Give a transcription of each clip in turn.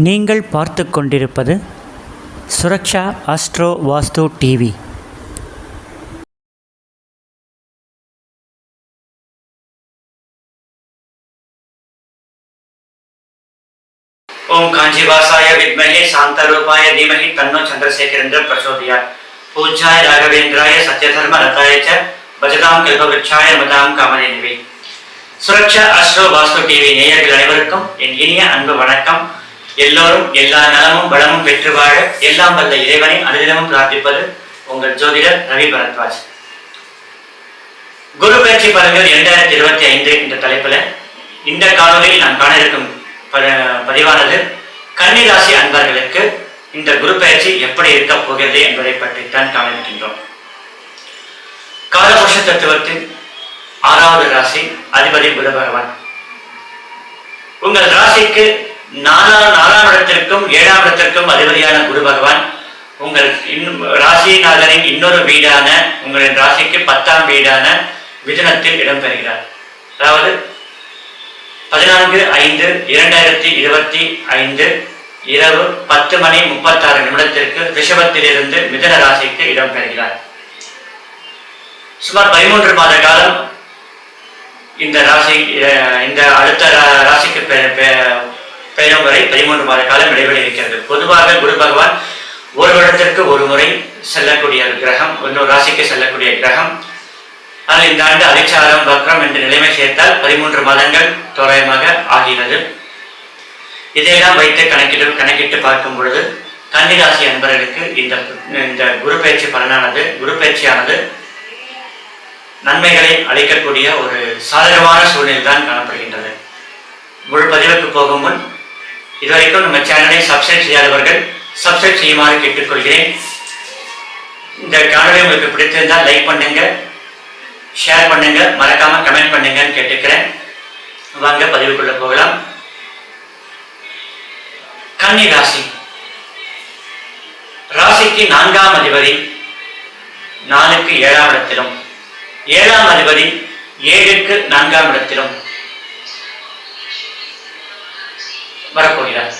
நீங்கள் பார்த்து கொண்டிருப்பது சுரக்ஷா ஆஸ்ட்ரோ வாஸ்து டிவி. ओम कांजीवासाय विद्महे शांतारूपाय धीमहि तन्नो चंद्रशेखरेन्द्र प्रचोदयात्। पूज्याय राघवेन्द्राय सत्यधर्म रताय च भजतां कल्पवृक्षाय नमतां कामधेनुवे। சுரக்ஷா ஆஸ்ட்ரோ வாஸ்து டிவி நேயர்கள் அனைவருக்கும் என் இனிய அன்பு வணக்கம். எல்லோரும் எல்லா நலமும் வளமும் பெற்று வாழ எல்லாம் வல்ல இறைவனை அனுதினமும் பிரார்த்திப்பது உங்கள் ஜோதிடர் ரவி பரத்வாஜ். குரு பயிற்சி பலன்கள் 2025 என்ற தலைப்பில் இந்த காணொலியில் நான் காண இருக்கும் பதிவானது கன்னி ராசி அன்பர்களுக்கு இந்த குரு பயிற்சி எப்படி இருக்க போகிறது என்பதை பற்றித்தான் காண இருக்கின்றோம். காலபுருஷ தத்துவத்தின் 6வது ராசி அதிபதி புத பகவான் உங்கள் ராசிக்கு 4ஆம் இடத்திற்கும் 7ஆம் இடத்திற்கும் அதிபதியான குரு பகவான் உங்கள் ராசிநாதனின் இன்னொரு வீடான உங்களின் ராசிக்கு 10ஆம் வீடான மிதுனத்தில் இடம்பெறுகிறார். அதாவது 14/5/2025 இரவு 10:36 ரிஷபத்திலிருந்து மிதுன ராசிக்கு இடம்பெறுகிறார். சுமார் 13 மாத காலம் இந்த ராசி இந்த அடுத்த ராசிக்கு பெயரும் வரை 13 மாத காலம் இடைவெளி இருக்கிறது. பொதுவாக குரு பகவான் ஒரு வருடத்திற்கு ஒரு முறை செல்லக்கூடிய கிரகம், இன்னொரு ராசிக்கு செல்லக்கூடிய கிரகம். ஆனால் இந்த ஆண்டு அதிச்சாரம் வக்ரம் என்ற நிலைமை சேர்த்தால் 13 மாதங்கள் தோராயமாக ஆகிறது. இதையெல்லாம் வைத்து கணக்கிட்டு பார்க்கும் பொழுது கன்னிராசி அன்பர்களுக்கு இந்த குரு பயிற்சியானது நன்மைகளை அளிக்கக்கூடிய ஒரு சாதகமான சூழ்நிலை தான் காணப்படுகின்றது. முழு பதிவுக்கு போகும் முன் இதுவரைக்கும் நம்ம சேனலை சப்ஸ்கிரைப் செய்யாதவர்கள் சப்ஸ்கிரைப் செய்யுமாறு கேட்டுக்கொள்கிறேன். இந்த காணொலி உங்களுக்கு பிடித்திருந்தால் லைக் பண்ணுங்க, ஷேர் பண்ணுங்க, மறக்காம கமெண்ட் பண்ணுங்கன்னு கேட்டுக்கிறேன். வாங்க பதிவுக்குள்ள போகலாம். கன்னி ராசி ராசிக்கு 4ஆம் அதிபதி 4க்கு 7ஆம் இடத்திலும், 7ஆம் அதிபதி 7க்கு 4ஆம் இடத்திலும் வரப்போகிறார்.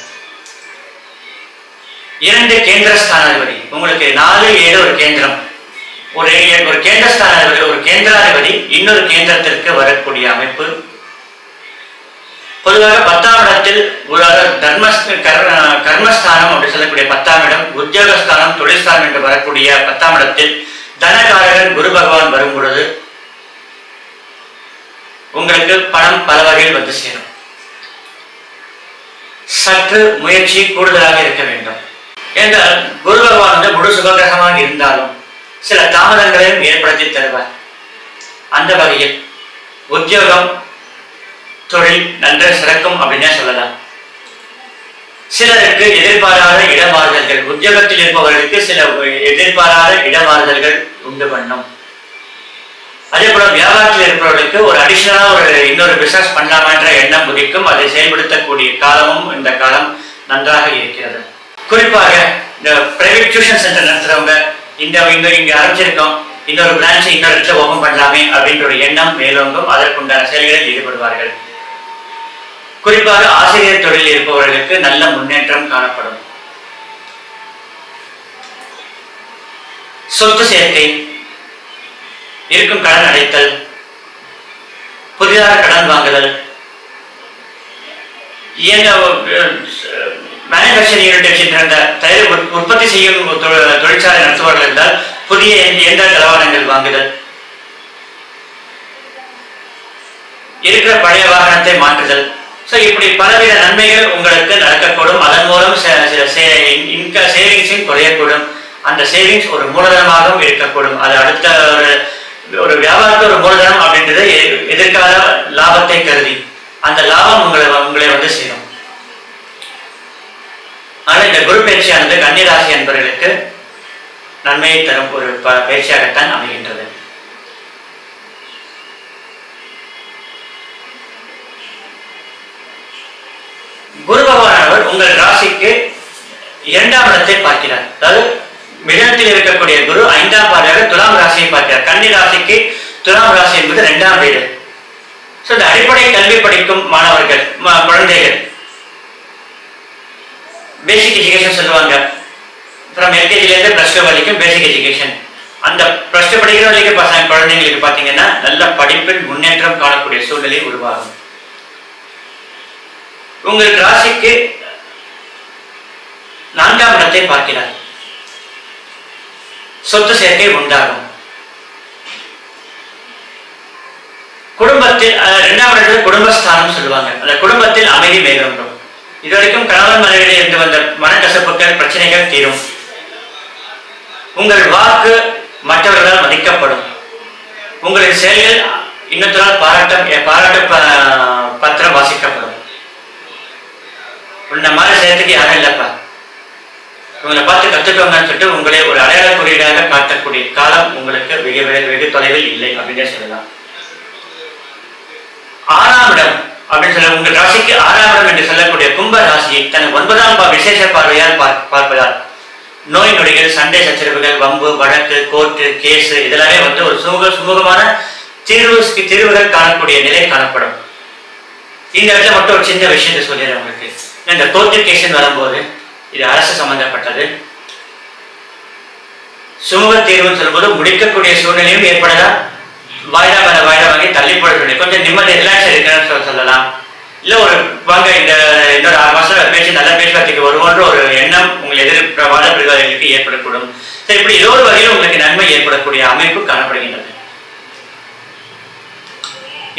2 கேந்திரஸ்தானாதிபதி உங்களுக்கு 4, 7 ஒரு கேந்திரம், ஒரு கேந்திரஸ்தானாதிபதி ஒரு கேந்திராதிபதி இன்னொரு கேந்திரத்திற்கு வரக்கூடிய அமைப்பு. பொதுவாக 10ஆம் இடத்தில் கர்மஸ்தானம் அப்படி சொல்லக்கூடிய 10ஆம் இடம், உத்தியோகஸ்தானம் தொழில்ஸ்தானம் என்று வரக்கூடிய 10ஆம் இடத்தில் தனகாரகன் குரு பகவான் வரும் பொழுது உங்களுக்கு பணம் பல வகையில் வந்து சேரும். சற்று முயற்சி கூடுதலாக இருக்க வேண்டும். என்றால் குரு பகவான் முழு சுபகிரகமாக இருந்தாலும் சில தாமதங்களையும் ஏற்படுத்தி தருவார். அந்த வகையில் உத்தியோகம் தொழில் நன்றாக சிறக்கும் அப்படின்னே சொல்லலாம். சிலருக்கு எதிர்பாராத இடமாறுதல்கள், உத்தியோகத்தில் இருப்பவர்களுக்கு சில எதிர்பாராத இடமாறுதல்கள் உண்டு பண்ணும். அதே போல வியாபாரத்தில் இருப்பவர்களுக்கு ஒரு அடிஷனலா இன்னொரு பிசினஸ் பண்ணலாமன்ற எண்ணம் உதிக்கும். அதை செயல்படுத்தக்கூடிய காலமும் இந்த காலம் நன்றாக இருக்கிறது. குறிப்பாக இந்த பிரைவேட் டியூஷன் சென்டர் நடத்துறவங்க இங்க ஆரம்பிச்சிருக்கோம், இன்னொரு பிரான்ச் இன்னொரு இடத்துல ஓபன் பண்ணலாமே அப்படின்ற ஒரு எண்ணம் மேலோங்கும். அதற்குண்டான செயல்களில் ஈடுபடுவார்கள். குறிப்பாக ஆசிரியர் தொழிலில் இருப்பவர்களுக்கு நல்ல முன்னேற்றம் காணப்படும். சொத்து சேர்க்கை, இருக்கும் கடன் அடைத்தல், புதிதாக கடன் வாங்குதல், மேனுபேக்சரிங் யூனிட் வச்சிருந்த உற்பத்தி செய்யும் தொழிற்சாலை நடத்துபவர்கள் இருந்தால் புதிய இயந்திர தளவாடங்கள் வாங்குதல், இருக்கிற பழைய வாகனத்தை மாற்றுதல். இப்படி பலவித நன்மைகள் உங்களுக்கு நடக்கக்கூடும். அதன் மூலம் சில சேவிங்ஸும் குறையக்கூடும். அந்த சேவிங்ஸ் ஒரு மூலதனமாகவும் இருக்கக்கூடும். அது அடுத்த ஒரு வியாபாரத்து ஒரு மூலதனம் அப்படின்றது எதிர்கால லாபத்தை கருதி அந்த லாபம் உங்களை வந்து சேரும். ஆனால் இந்த குரு பயிற்சியானது கன்னிராசி என்பவர்களுக்கு நன்மையை தரும் ஒரு பயிற்சியாகத்தான் அமைகின்றது. குரு பகவானவர் உங்கள் ராசிக்கு 2ஆம் இடத்தை பார்க்கிறார். அதாவது மிதுனத்தில் இருக்கக்கூடிய குரு 5ஆம் பார்வையாக துலாம் ராசியை பார்க்கிறார். கன்னி ராசிக்கு துலாம் ராசி என்பது 2ஆம் வீடு. இந்த அடிப்படை கல்வி படிக்கும் மாணவர்கள், குழந்தைகள் +2 வரைக்கும் பேசிக் எஜுகேஷன். அந்த +2 படிக்கிற வரைக்கும் பசங்க குழந்தைங்களுக்கு பார்த்தீங்கன்னா நல்ல படிப்பில் முன்னேற்றம் காணக்கூடிய சூழ்நிலை உருவாகும். உங்கள் ராசிக்கு 4ஆம் இடத்தை பார்க்கிறார். சொத்து சேர்க்கை உண்டாகும். குடும்பத்தில் 2ஆம் இடத்துல குடும்பஸ்தானம் சொல்லுவாங்க. அந்த குடும்பத்தில் அமைதி மேலோங்கும். இதுவரைக்கும் கணவன் மனைவியிலே இருந்து வந்த மனக்கசப்புகள் பிரச்சனைகள் தீரும். உங்கள் வாக்கு மற்றவர்களால் மதிக்கப்படும். உங்களின் செயல்கள் இன்னொருத்தரால் பாராட்டு பத்திரம் வாசிக்கப்படும். உன்ன மாதிரி செய்யறதுக்கு யாரும் இல்லப்பா, உங்களை பார்த்து கத்துக்கோங்கன்னு சொல்லிட்டு உங்களை ஒரு அடையாள குறியீடாக காட்டக்கூடிய காலம் உங்களுக்கு வெகு தொலைவில் இல்லை அப்படின்னு சொல்லலாம். 6ஆம் இடம் அப்படின்னு சொல்ல உங்கள் ராசிக்கு 6ஆம் இடம் என்று சொல்லக்கூடிய கும்ப ராசியை தனது 9ஆம் விசேஷ பார்வையால் பார்ப்பதால் நோய் நொடிகள், சண்டை சச்சரவுகள், வம்பு, வழக்கு, கோர்ட்டு, கேஸ் இதெல்லாமே ஒரு சுமூகமான தீர்வுகள் காணக்கூடிய நிலை காணப்படும். இந்த இடத்துல மட்டும் ஒரு சின்ன விஷயத்தை சொல்லிடுறேன் உங்களுக்கு. இந்த கோர்ட்டு கேஸ் வரும்போது இது அரசு சம்பந்தப்பட்டது. சுமூக தீர்வுன்னு சொல்லும்போது முடிக்கக்கூடிய சூழ்நிலையும் ஏற்படலாம். வாய்தா மேல வாய்தா வாங்கி தள்ளி போட சொல்லி கொஞ்சம் நிம்மதி ரிலாக்ஸ் இருக்குன்னு சொல்லலாம். இல்ல ஒரு வாங்க இந்த இன்னொரு 6 மாசம் பேச்சு நல்ல பேச்சுவார்த்தைக்கு வருவோன்ற ஒரு எண்ணம் உங்கள் எதிர்வாத பிரதிவாதிகளுக்கு ஏற்படக்கூடும். இப்படி ஏதோ ஒரு வகையில் உங்களுக்கு நன்மை ஏற்படக்கூடிய அமைப்பு காணப்படுகின்றது.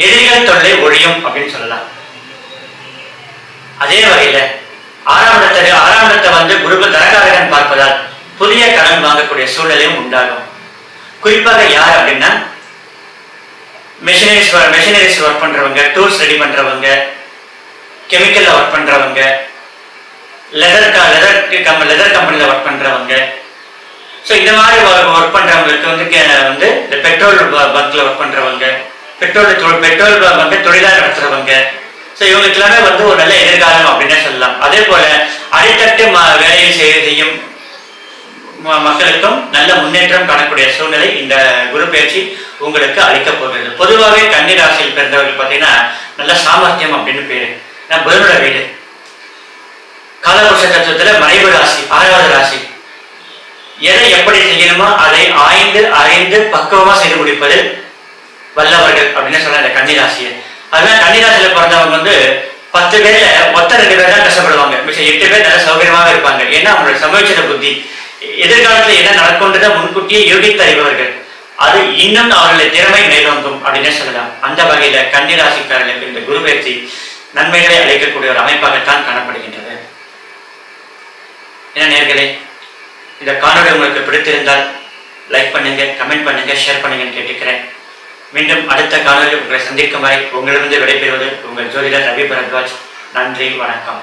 எதிரிகள் தொல்லை ஒழியும் அப்படின்னு சொல்லலாம். அதே வகையில 6ஆம் இடத்தை குரு தரகாரகன் பார்ப்பதால் புதிய கடன் வாங்கக்கூடிய சூழ்நிலையும் உண்டாகும். குறிப்பாக யார் அப்படின்னா மெஷினரிஸ் ஒர்க் பண்றவங்க, டூல்ஸ் ரெடி பண்றவங்க, கெமிக்கல்ல ஒர்க் பண்றவங்க, லெதர் கம்பெனில ஒர்க் பண்றவங்க, இந்த மாதிரி ஒர்க் பண்றவங்களுக்கு இந்த பெட்ரோல் பங்க்ல ஒர்க் பண்றவங்க, பெட்ரோல் பங்க் தொழிலாளர் நடத்துறவங்க, இவங்களுக்கு எல்லாமே ஒரு நல்ல எதிர்காலம் அப்படின்னு சொல்லலாம். அதே போல அடித்தட்டு வேலையை செய்யும் மக்களுக்கும் நல்ல முன்னேற்றம் காணக்கூடிய சூழ்நிலை இந்த குரு பயிற்சி உங்களுக்கு அளிக்க போகிறது. பொதுவாகவே கன்னி ராசியில் பிறந்தவர்கள் பார்த்தீங்கன்னா நல்ல சாமர்த்தியம் அப்படின்னு பேரு. புதனோட வீடு காலபுருஷ தத்துவத்துல மறைவு ராசி, 6வது ராசி. எதை எப்படி செய்யணுமோ அதை அறிந்து பக்குவமா செய்து முடிப்பது வல்லவர்கள் அப்படின்னு சொல்ல இந்த கன்னி ராசியை. அதனால கன்னி ராசியில பிறந்தவங்க 10 பேர்ல 2 பேர் தான் கஷ்டப்படுவாங்க. மிச்சம் 8 பேர் நல்ல சௌகரியமாக இருப்பாங்க. ஏன்னா அவங்களோட சமயோச்சித புத்தி, எதிர்காலத்துல என்ன நடக்கும்ன்றதை முன்கூட்டியே யோகித்து அறிபவர்கள். அது இன்னும் அவர்களுடைய திறமை மேலோங்கும் அப்படின்னு சொல்லலாம். அந்த வகையில கன்னி ராசிக்காரர்களுக்கு இந்த குரு பயிற்சி நன்மைகளை அளிக்கக்கூடிய ஒரு அமைப்பாகத்தான் காணப்படுகின்றது. என்ன நேயர்களே, இந்த காணொளி உங்களுக்கு பிடித்திருந்தால் லைக் பண்ணுங்க, கமெண்ட் பண்ணுங்க, ஷேர் பண்ணுங்கன்னு கேட்டுக்கிறேன். மீண்டும் அடுத்த காணொலி உங்களை சந்திக்கும் வரை உங்களிடம் விடைபெறுவது உங்கள் ஜோதிடர் ரவி பரத்வாஜ். நன்றி, வணக்கம்.